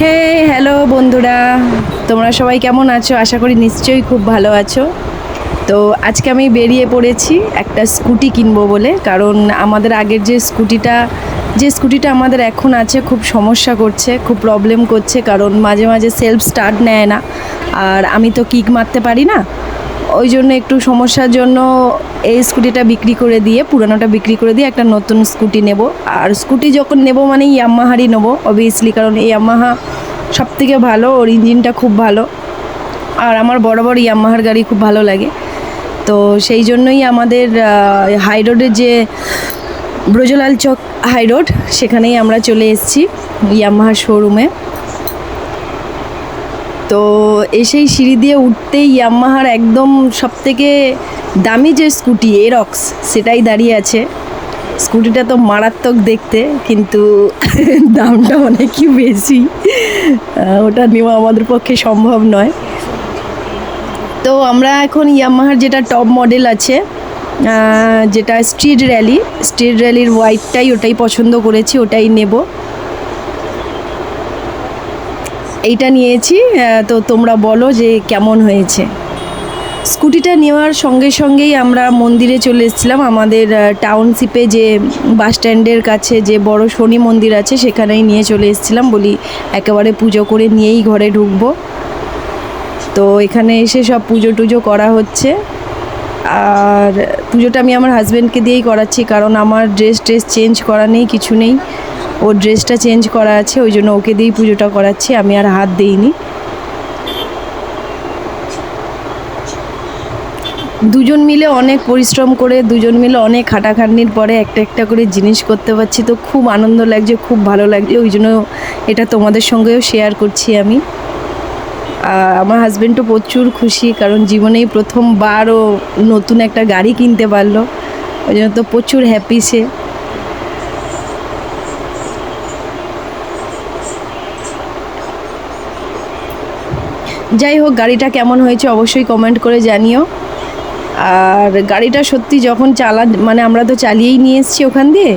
হে hello বন্ধুরা, তোমরা সবাই কেমন আছো? আশা করি নিশ্চয়ই খুব ভালো আছো। তো আজকে আমি বেরিয়ে পড়েছি একটা স্কুটি কিনবো বলে, কারণ আমাদের আগের যে স্কুটিটা আমাদের এখন আছে খুব সমস্যা করছে, খুব প্রবলেম করছে, কারণ মাঝে মাঝে সেলফ স্টার্ট নেয় না, আর আমি তো কিক মারতে পারি না। ওই জন্য একটু সমস্যার জন্য এই স্কুটিটা বিক্রি করে দিয়ে, পুরানোটা বিক্রি করে দিয়ে একটা নতুন স্কুটি নেব। আর স্কুটি যখন নেব মানে ইয়ামাহারই নেবো অবভিয়াসলি, কারণ এই ইয়ামাহা সবথেকে ভালো, ওর ইঞ্জিনটা খুব ভালো। আর আমার বরাবর ইয়ামাহার গাড়ি খুব ভালো লাগে। তো সেই জন্যই আমাদের হাই রোডের যে ব্রজলাল চক হাই রোড, সেখানেই আমরা চলে এসেছি ইয়ামাহার শোরুমে। তো এসেই সিঁড়ি দিয়ে উঠতেই ইয়ামাহার একদম সবথেকে দামি যে স্কুটি এরক্স, সেটাই দাঁড়িয়ে আছে। স্কুটিটা তো মারাত্মক দেখতে, কিন্তু দামটা অনেকই বেশি, ওটা নেওয়া আমাদের পক্ষে সম্ভব নয়। তো আমরা এখন ইয়ামাহার যেটা টপ মডেল আছে, যেটা স্ট্রিট র্যালির ওটাই পছন্দ করেছি, ওটাই নেব। এইটা নিয়েছি। তো তোমরা বলো যে কেমন হয়েছে। স্কুটিটা নেওয়ার সঙ্গে সঙ্গেই আমরা মন্দিরে চলে এসেছিলাম। আমাদের টাউনশিপে যে বাস স্ট্যান্ডের কাছে যে বড় শনি মন্দির আছে, সেখানেই নিয়ে চলে এসেছিলাম, বলি একেবারে পুজো করে নিয়েই ঘরে ঢুকবো। তো এখানে এসে সব পুজো টুজো করা হচ্ছে। আর পুজোটা আমি আমার হাজব্যান্ডকে দিয়েই করাচ্ছি, কারণ আমার ড্রেস চেঞ্জ করা নেই, কিছু নেই। ওর ড্রেসটা চেঞ্জ করা আছে, ওই জন্য ওকে দিয়েই পুজোটা করাচ্ছি, আমি আর হাত দিইনি। দুজন মিলে অনেক পরিশ্রম করে, দুজন মিলে অনেক খাটাখাটনির পরে একটা একটা করে জিনিস করতে পারছি, তো খুব আনন্দ লাগছে, খুব ভালো লাগছে। ওই জন্য এটা তোমাদের সঙ্গেও শেয়ার করছি আমি। আমার হাজব্যান্ডও প্রচুর খুশি, কারণ জীবনেই প্রথমবার ও নতুন একটা গাড়ি কিনতে পারলো, ওই জন্য তো প্রচুর হ্যাপি সে। যাই হোক, গাড়িটা কেমন হয়েছে অবশ্যই কমেন্ট করে জানিও। আর গাড়িটা সত্যি যখন মানে আমরা তো চালিয়েই নিয়ে এসেছি ওখান দিয়ে,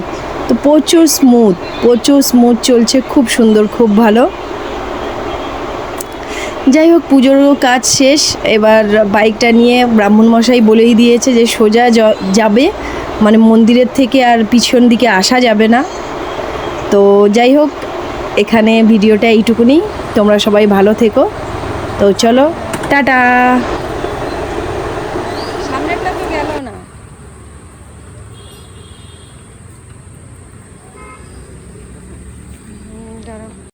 তো প্রচুর স্মুথ চলছে, খুব সুন্দর, খুব ভালো। যাই হোক, পুজোরও কাজ শেষ। এবার বাইকটা নিয়ে ব্রাহ্মণমশাই বলেই দিয়েছে যে সোজা যাবে, মানে মন্দিরের থেকে আর পিছন দিকে আসা যাবে না। তো যাই হোক, এখানে ভিডিওটা এইটুকুনি। তোমরা সবাই ভালো থেকো। তো চলো, টাটা।